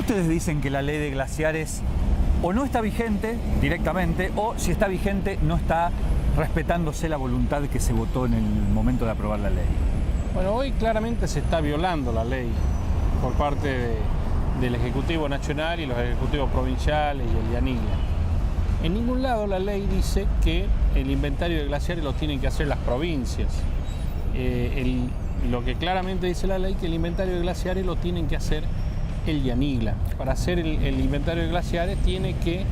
Ustedes dicen que la ley de glaciares o no está vigente directamente, o si está vigente no está respetándose la voluntad que se votó en el momento de aprobar la ley. Bueno, hoy claramente se está violando la ley por parte del Ejecutivo Nacional y los Ejecutivos Provinciales y el Yaniglia. En ningún lado la ley dice que el inventario de glaciares lo tienen que hacer las provincias. Lo que claramente dice la ley es que el inventario de glaciares lo tienen que hacer el Yaniglia. Para hacer el inventario de glaciares tiene que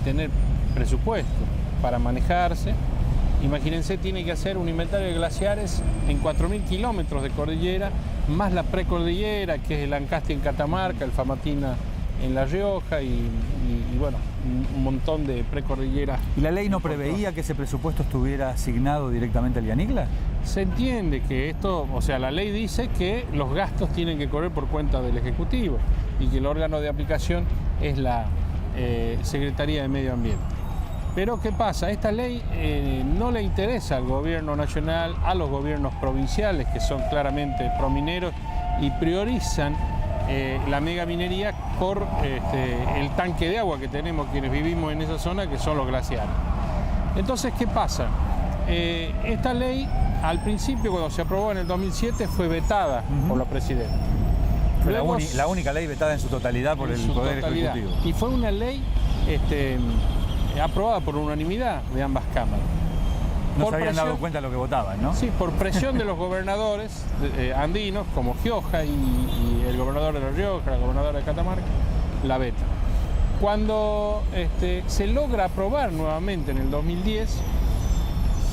tener presupuesto para manejarse. Imagínense, tiene que hacer un inventario de glaciares en 4.000 kilómetros de cordillera, más la precordillera, que es el Ancasti en Catamarca, el Famatina en La Rioja y bueno, un montón de precordilleras. ¿Y la ley no preveía que ese presupuesto estuviera asignado directamente al Yaniglia? Se entiende que esto, o sea, la ley dice que los gastos tienen que correr por cuenta del Ejecutivo y que el órgano de aplicación es la Secretaría de Medio Ambiente. Pero ¿qué pasa? Esta ley no le interesa al gobierno nacional, a los gobiernos provinciales, que son claramente promineros y priorizan la megaminería por el tanque de agua que tenemos quienes vivimos en esa zona, que son los glaciares. Entonces, ¿qué pasa? Esta ley, al principio, cuando se aprobó en el 2007, fue vetada por la presidenta. Fue la única ley vetada en su totalidad por el Poder Ejecutivo. Y fue una ley aprobada por unanimidad de ambas cámaras. No se habían dado cuenta de lo que votaban, ¿no? Sí, por presión de los gobernadores andinos, como Gioja y el gobernador de La Rioja, la gobernadora de Catamarca, la veta. Cuando se logra aprobar nuevamente en el 2010,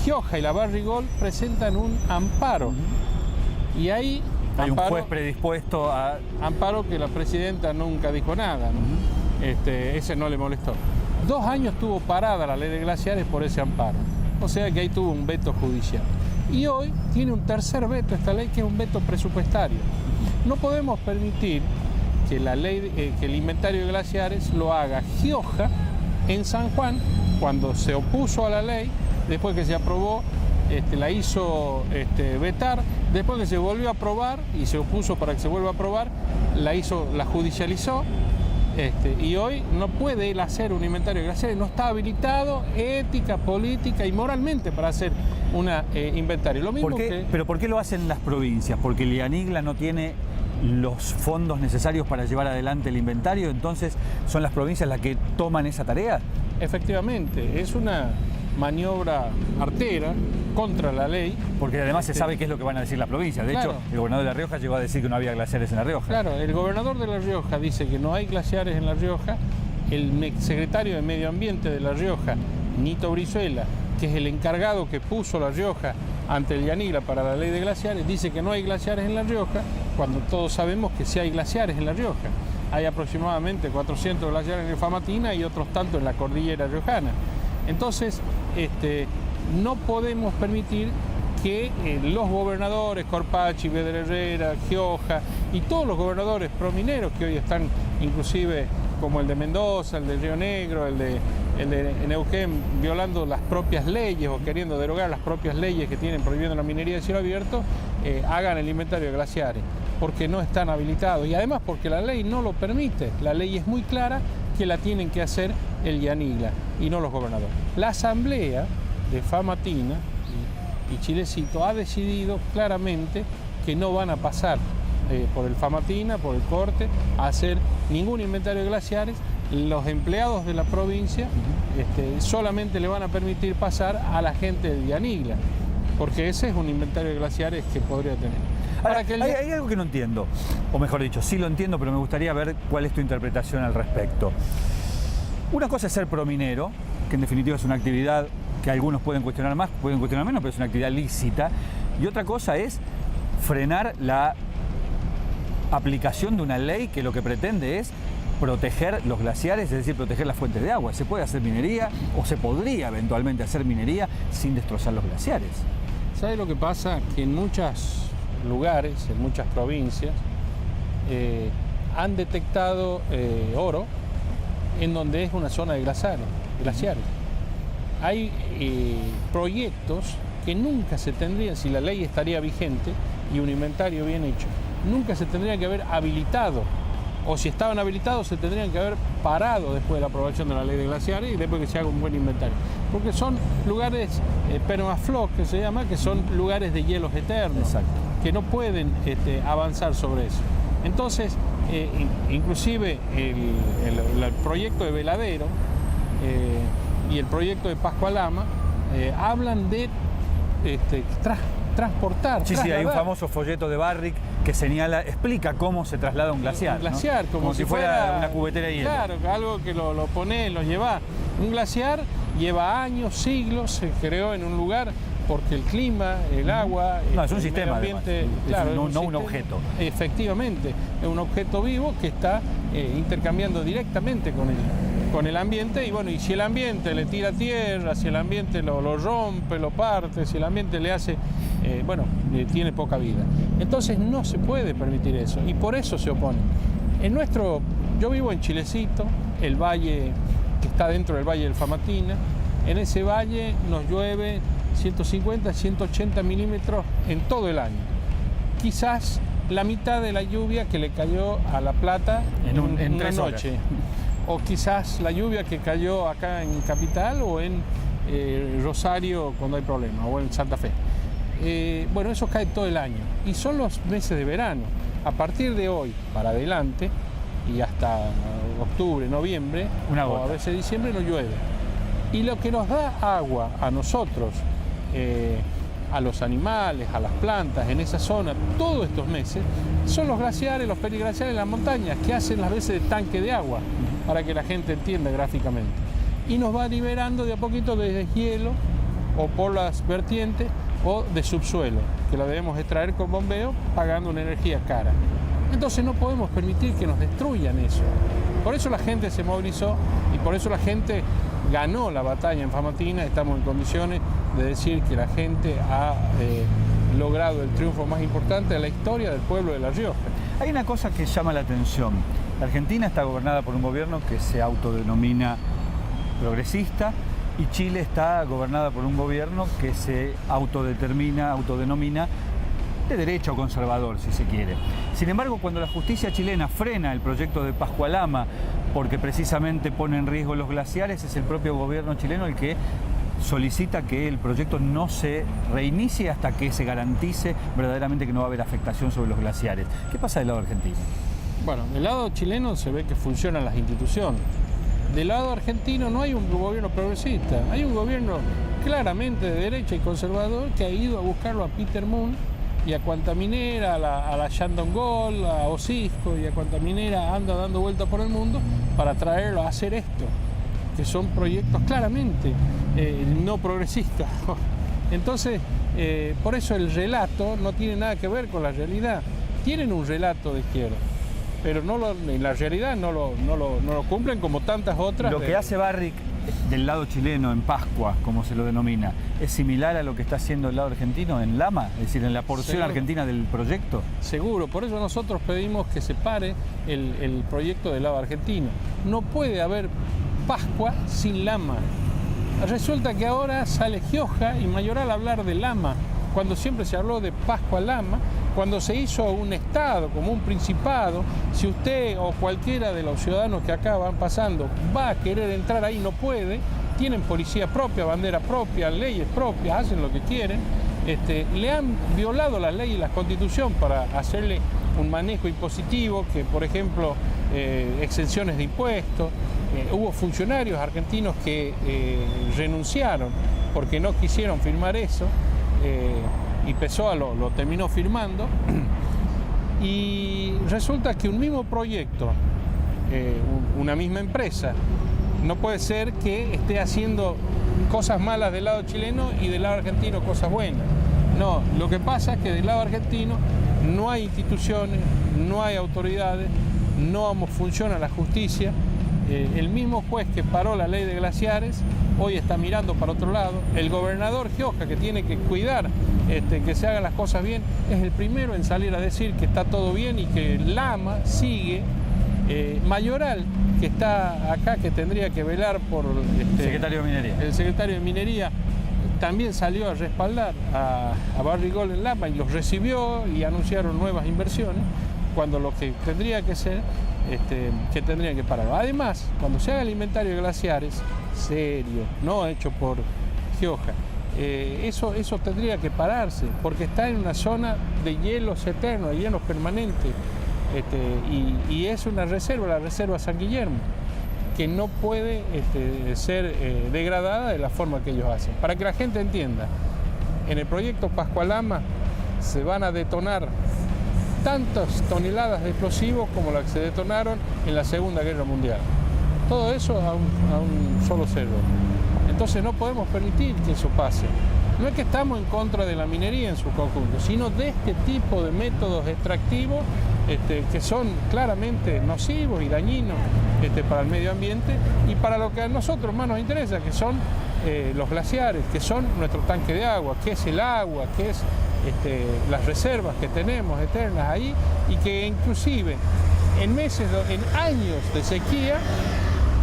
Gioja y la Barrigol presentan un amparo. Y ahí hay un juez predispuesto a... Amparo que la presidenta nunca dijo nada, ¿no? Ese no le molestó. 2 años estuvo parada la ley de glaciares por ese amparo. O sea que ahí tuvo un veto judicial. Y hoy tiene un tercer veto esta ley, que es un veto presupuestario. No podemos permitir que la ley, que el inventario de glaciares lo haga Gioja en San Juan, cuando se opuso a la ley, después que se aprobó, la hizo vetar, después que se volvió a aprobar y se opuso para que se vuelva a aprobar, la judicializó. Y hoy no puede él hacer un inventario de glaciares, no está habilitado ética, política y moralmente para hacer un inventario. Lo mismo ¿Pero por qué lo hacen las provincias? ¿Porque el Yaniglia no tiene los fondos necesarios para llevar adelante el inventario? Entonces, ¿son las provincias las que toman esa tarea? Efectivamente, es una maniobra artera contra la ley. Porque además se sabe qué es lo que van a decir las provincias. De hecho, el gobernador de La Rioja llegó a decir que no había glaciares en La Rioja. Claro, el gobernador de La Rioja dice que no hay glaciares en La Rioja. El secretario de Medio Ambiente de La Rioja, Nito Brizuela, que es el encargado que puso La Rioja ante el Yaniglia para la ley de glaciares, dice que no hay glaciares en La Rioja, cuando todos sabemos que sí hay glaciares en La Rioja. Hay aproximadamente 400 glaciares en el Famatina y otros tantos en la cordillera riojana. Entonces, no podemos permitir que los gobernadores, Corpachi, Vedra Herrera, Gioja y todos los gobernadores promineros que hoy están, inclusive como el de Mendoza, el de Río Negro, el de Neuquén, violando las propias leyes o queriendo derogar las propias leyes que tienen prohibiendo la minería de cielo abierto, hagan el inventario de glaciares, porque no están habilitados y además porque la ley no lo permite. La ley es muy clara que la tienen que hacer el Yaniglia y no los gobernadores. La asamblea de Famatina y Chilecito ha decidido claramente que no van a pasar por el Famatina, por el corte, a hacer ningún inventario de glaciares. Los empleados de la provincia solamente le van a permitir pasar a la gente del Yaniglia, porque ese es un inventario de glaciares que podría tener. Ahora, hay algo que no entiendo, o mejor dicho, sí lo entiendo, pero me gustaría ver cuál es tu interpretación al respecto. Una cosa es ser prominero, que en definitiva es una actividad que algunos pueden cuestionar más, pueden cuestionar menos, pero es una actividad lícita. Y otra cosa es frenar la aplicación de una ley que lo que pretende es proteger los glaciares, es decir, proteger las fuentes de agua. Se puede hacer minería, o se podría eventualmente hacer minería sin destrozar los glaciares. ¿Sabe lo que pasa? Que en muchos lugares, en muchas provincias, han detectado oro en donde es una zona de glaciares. Hay proyectos que nunca se tendrían, si la ley estaría vigente y un inventario bien hecho, nunca se tendría que haber habilitado o si estaban habilitados se tendrían que haber parado después de la aprobación de la ley de glaciares y después que se haga un buen inventario. Porque son lugares permafrost, que se llama, que son lugares de hielos eternos. Exacto. Que no pueden avanzar sobre eso. Entonces, inclusive el proyecto de Veladero y el proyecto de Pascualama hablan de transportar. Sí, hay un famoso folleto de Barrick que explica cómo se traslada un glaciar. Un glaciar, ¿no? como si fuera una cubetera de hielo. Claro, algo que lo ponés, lo llevás. Un glaciar lleva años, siglos, se creó en un lugar porque el clima, el agua... No, es un sistema, ambiente, claro, no sistema, un objeto. Efectivamente, es un objeto vivo que está intercambiando directamente con el ambiente, y bueno, y si el ambiente le tira tierra, si el ambiente lo rompe, lo parte, si el ambiente le hace, tiene poca vida. Entonces no se puede permitir eso, y por eso se oponen. Yo vivo en Chilecito, el valle que está dentro del Valle del Famatina. En ese valle nos llueve 150, 180 milímetros en todo el año. Quizás la mitad de la lluvia que le cayó a La Plata en una noche. O quizás la lluvia que cayó acá en Capital o en Rosario cuando hay problemas, o en Santa Fe. Eso cae todo el año. Y son los meses de verano. A partir de hoy para adelante y hasta octubre, noviembre, o a veces diciembre, no llueve. Y lo que nos da agua a nosotros, a los animales, a las plantas en esa zona, todos estos meses, son los glaciares, los periglaciares en las montañas, que hacen las veces de tanque de agua, para que la gente entienda gráficamente. Y nos va liberando de a poquito de deshielo, o por las vertientes, o de subsuelo, que lo debemos extraer con bombeo, pagando una energía cara. Entonces no podemos permitir que nos destruyan eso. Por eso la gente se movilizó y por eso la gente ganó la batalla en Famatina. Estamos en condiciones de decir que la gente ha logrado el triunfo más importante de la historia del pueblo de La Rioja. Hay una cosa que llama la atención. La Argentina está gobernada por un gobierno que se autodenomina progresista, y Chile está gobernada por un gobierno que se autodenomina de derecha o conservador, si se quiere. Sin embargo, cuando la justicia chilena frena el proyecto de Pascualama porque precisamente pone en riesgo los glaciares, es el propio gobierno chileno el que solicita que el proyecto no se reinicie hasta que se garantice verdaderamente que no va a haber afectación sobre los glaciares. ¿Qué pasa del lado argentino? Bueno, del lado chileno se ve que funcionan las instituciones. Del lado argentino no hay un gobierno progresista, hay un gobierno claramente de derecha y conservador que ha ido a buscarlo a Peter Moon y a cuanta minera, a la Shandong Gold, a Osisco y a cuanta minera anda dando vueltas por el mundo para traerlo a hacer esto, que son proyectos claramente no progresistas. Entonces, por eso el relato no tiene nada que ver con la realidad. Tienen un relato de izquierda, pero en la realidad no lo cumplen como tantas otras. Lo que hace Barrick del lado chileno en Pascua, como se lo denomina, ¿es similar a lo que está haciendo el lado argentino en Lama? Es decir, en la porción Seguro. argentina del proyecto. Seguro, por eso nosotros pedimos que se pare el proyecto del lado argentino. No puede haber Pascua sin Lama. Resulta que ahora sale Gioja y Mayoral a hablar de Lama, cuando siempre se habló de Pascua-Lama, cuando se hizo un estado, como un principado. Si usted o cualquiera de los ciudadanos que acá van pasando va a querer entrar ahí, no puede. Tienen policía propia, bandera propia, leyes propias, hacen lo que quieren. Le han violado las leyes y la Constitución para hacerle un manejo impositivo, que por ejemplo exenciones de impuestos. Hubo funcionarios argentinos que renunciaron porque no quisieron firmar eso. Y Pessoa lo terminó firmando, y resulta que un mismo proyecto, una misma empresa, no puede ser que esté haciendo cosas malas del lado chileno y del lado argentino cosas buenas. No, lo que pasa es que del lado argentino no hay instituciones, no hay autoridades, no funciona la justicia. El mismo juez que paró la ley de glaciares hoy está mirando para otro lado. El gobernador Gioja, que tiene que cuidar que se hagan las cosas bien, es el primero en salir a decir que está todo bien y que Lama sigue. Mayoral, que está acá, que tendría que velar por secretario de Minería. El secretario de Minería, también salió a respaldar a Barrick Gold en Lama y los recibió y anunciaron nuevas inversiones. cuando lo que tendría que ser, que tendrían que parar. Además, cuando se haga el inventario de glaciares, serio, no hecho por Gioja, eso tendría que pararse, porque está en una zona de hielos eternos, de hielos permanentes, y es una reserva, la reserva San Guillermo, que no puede ser degradada de la forma que ellos hacen. Para que la gente entienda, en el proyecto Pascualama se van a detonar tantas toneladas de explosivos como las que se detonaron en la Segunda Guerra Mundial. Todo eso a un solo cerro. Entonces no podemos permitir que eso pase. No es que estamos en contra de la minería en su conjunto, sino de este tipo de métodos extractivos que son claramente nocivos y dañinos para el medio ambiente y para lo que a nosotros más nos interesa, que son los glaciares, que son nuestro tanque de agua, que es el agua, que es las reservas que tenemos eternas ahí, y que inclusive en años de sequía,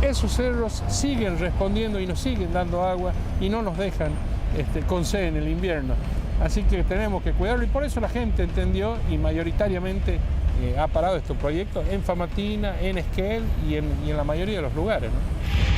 esos cerros siguen respondiendo y nos siguen dando agua y no nos dejan con sed en el invierno. Así que tenemos que cuidarlo, y por eso la gente entendió y mayoritariamente ha parado estos proyectos en Famatina, en Esquel y en la mayoría de los lugares, ¿no?